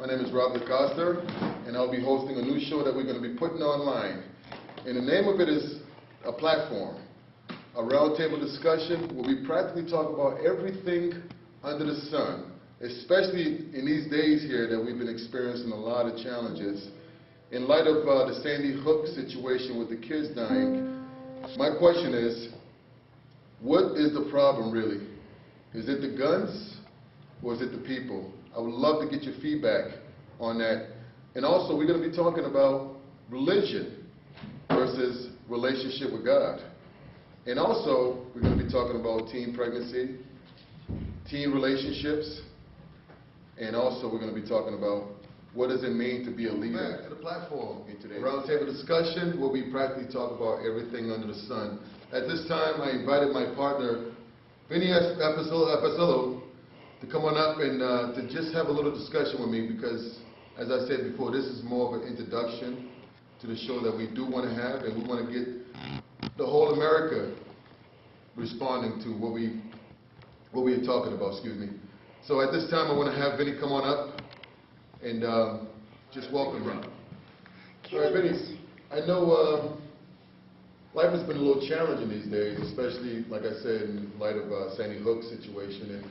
My name is Robert Coster, and I'll be hosting a new show that we're going to be putting online. And the name of it is A Platform, a roundtable discussion where we practically talk about everything under the sun, especially in these days here that we've been experiencing a lot of challenges. In light of the Sandy Hook situation with the kids dying, my question is, what is the problem really? Is it the guns or is it the people? I would love to get your feedback on that. And also, we're going to be talking about religion versus relationship with God. And also, we're going to be talking about teen pregnancy, teen relationships, and also we're going to be talking about what does it mean to be a leader. Back to the platform in today's roundtable discussion where we practically talk about everything under the sun. At this time, I invited my partner, Vinny Apicillo, to come on up and to just have a little discussion with me because, as I said before, this is more of an introduction to the show that we do want to have, and we want to get the whole America responding to what we are talking about, excuse me. So at this time, I want to have Vinny come on up and just welcome him. All right, Vinny, I know life has been a little challenging these days, especially, like I said, in light of Sandy Hook situation. And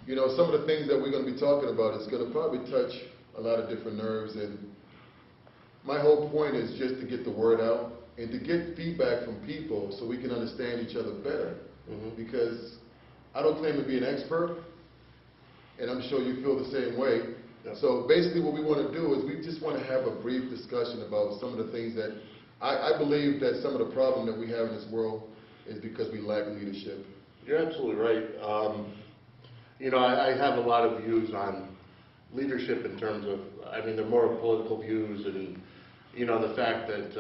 you know, some of the things that we're going to be talking about is going to probably touch a lot of different nerves. And my whole point is just to get the word out and to get feedback from people so we can understand each other better. Because I don't claim to be an expert, and I'm sure you feel the same way. Yeah. So basically what we want to do is we just want to have a brief discussion about some of the things that I believe that some of the problem that we have in this world is because we lack leadership. You're absolutely right. You know, I have a lot of views on leadership in terms of, I mean, they're more political views and, you know, the fact that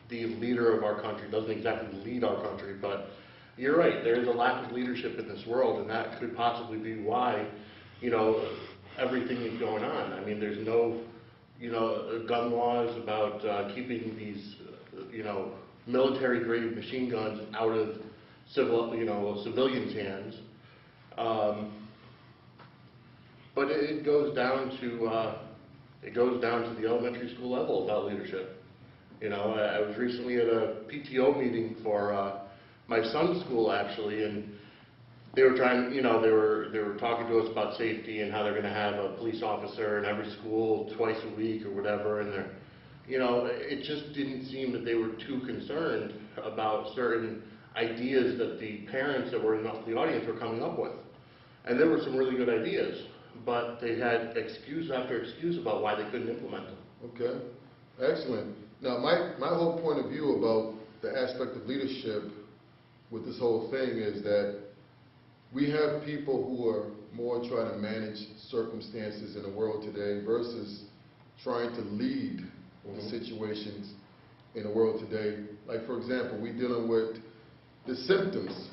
the leader of our country doesn't exactly lead our country, but you're right, there is a lack of leadership in this world, and that could possibly be why, you know, everything is going on. I mean, there's no, you know, gun laws about keeping these, you know, military-grade machine guns out of civilians' hands. But it goes down to the elementary school level about leadership. You know, I was recently at a PTO meeting for my son's school actually, and they were trying, you know, they were talking to us about safety and how they're going to have a police officer in every school twice a week or whatever, and they're, you know, it just didn't seem that they were too concerned about certain ideas that the parents that were in the audience were coming up with. And there were some really good ideas, but they had excuse after excuse about why they couldn't implement them. Okay, excellent. Now, my whole point of view about the aspect of leadership with this whole thing is that we have people who are more trying to manage circumstances in the world today versus trying to lead the situations in the world today. Like, for example, we're dealing with the symptoms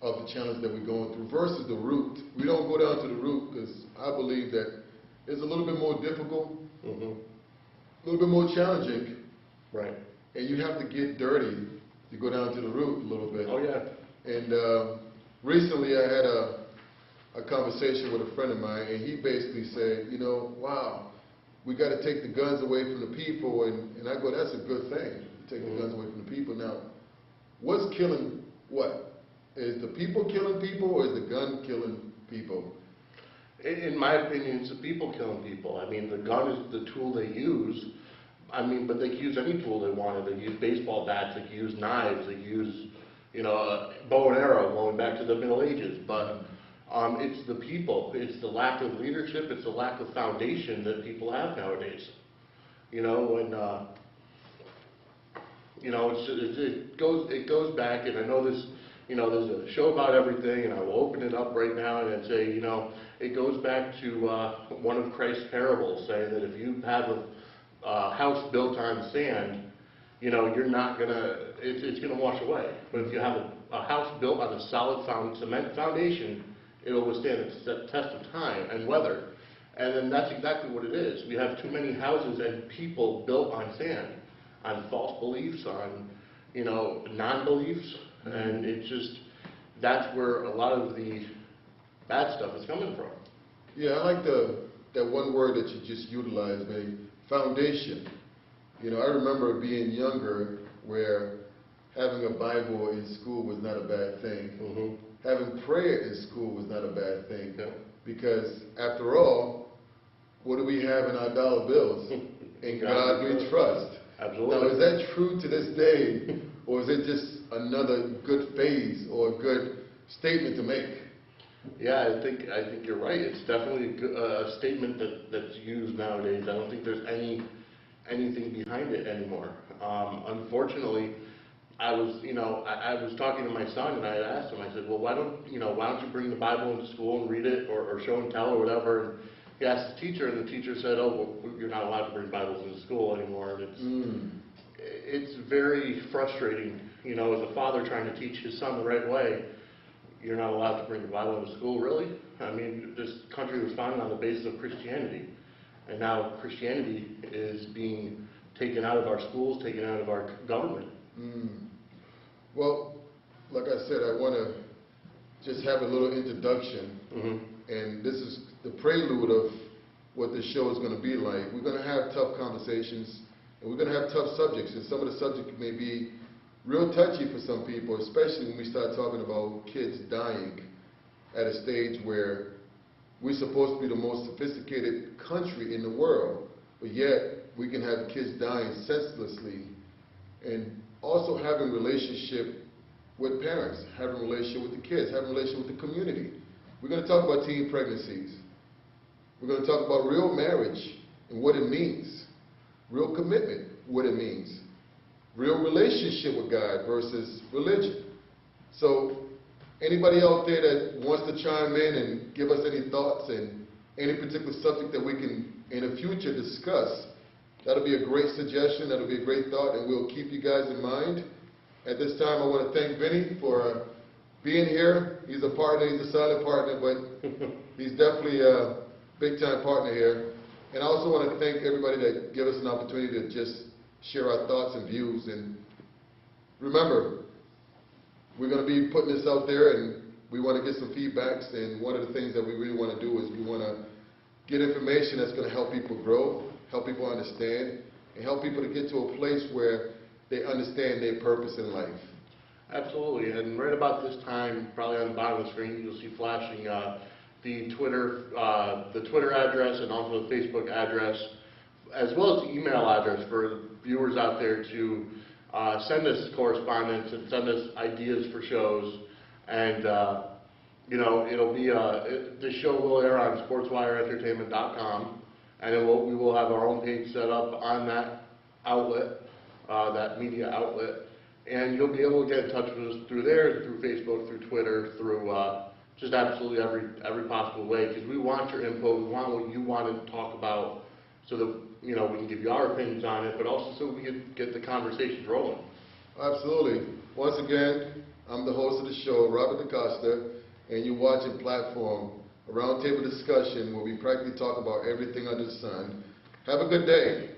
of the challenge that we're going through versus the root. We don't go down to the root because I believe that it's a little bit more difficult, a little bit more challenging. Right. And you have to get dirty to go down to the root a little bit. Oh, yeah. And recently I had a conversation with a friend of mine, and he basically said, you know, wow, we got to take the guns away from the people. And I go, that's a good thing, to take the guns away from the people. Now, what's killing what? Is the people killing people, or is the gun killing people? In my opinion, it's the people killing people. I mean, the gun is the tool they use. I mean, but they can use any tool they wanted. They can use baseball bats, they can use knives, they can use, you know, a bow and arrow going back to the Middle Ages. But it's the people. It's the lack of leadership. It's the lack of foundation that people have nowadays. You know, and you know, it goes back, and I know this. You know, there's a show about everything, and I will open it up right now and say, you know, it goes back to one of Christ's parables, saying that if you have a house built on sand, you know, you're not gonna, it's gonna wash away. But if you have a house built on a solid cement foundation, it'll withstand the test of time and weather. And then that's exactly what it is. We have too many houses and people built on sand, on false beliefs, on, you know, non-beliefs. And it's just, that's where a lot of the bad stuff is coming from. Yeah, I like the that one word that you just utilized, maybe, foundation. You know, I remember being younger where having a Bible in school was not a bad thing. Mm-hmm. Having prayer in school was not a bad thing. Yeah. Because after all, what do we have in our dollar bills? In God we trust. Absolutely. Now, is that true to this day, or is it just another good phase or a good statement to make? Yeah, I think you're right. It's definitely a statement that's used nowadays. I don't think there's anything behind it anymore. Unfortunately, I was talking to my son, and I asked him. I said, well, why don't you bring the Bible into school and read it, or show and tell, or whatever. And he asked the teacher, and the teacher said, oh, well, you're not allowed to bring Bibles into school anymore. And it's very frustrating, as a father trying to teach his son the right way. You're not allowed to bring the Bible into school, really? I mean, this country was founded on the basis of Christianity, and now Christianity is being taken out of our schools, taken out of our government. Well, like I said, I want to just have a little introduction, and this is the prelude of what the show is going to be like. We're going to have tough conversations, and we're going to have tough subjects, and some of the subjects may be real touchy for some people, especially when we start talking about kids dying at a stage where we're supposed to be the most sophisticated country in the world, but yet we can have kids dying senselessly, and also having relationship with parents, having a relationship with the kids, having a relationship with the community. We're going to talk about teen pregnancies. We're going to talk about real marriage and what it means, real commitment, what it means, real relationship with God versus religion. So anybody out there that wants to chime in and give us any thoughts and any particular subject that we can in the future discuss, that'll be a great suggestion, that'll be a great thought, and we'll keep you guys in mind. At this time, I want to thank Vinny for being here. He's a partner, he's a silent partner, but he's definitely a big-time partner here. And I also want to thank everybody that gave us an opportunity to just share our thoughts and views. And remember, we're going to be putting this out there, and we want to get some feedbacks. And one of the things that we really want to do is we want to get information that's going to help people grow, help people understand, and help people to get to a place where they understand their purpose in life. Absolutely, and right about this time, probably on the bottom of the screen, you'll see flashing the Twitter address and also the Facebook address, as well as the email address for viewers out there to send us correspondence and send us ideas for shows. And it'll be this show will air on SportsWireEntertainment.com, and we will have our own page set up on that outlet, that media outlet, and you'll be able to get in touch with us through there, through Facebook, through Twitter, through just absolutely every possible way, because we want your input, we want what you want to talk about, so that we can give you our opinions on it, but also so we can get the conversations rolling. Absolutely. Once again, I'm the host of the show, Robert DaCosta, and you're watching Platform, a roundtable discussion where we practically talk about everything under the sun. Have a good day.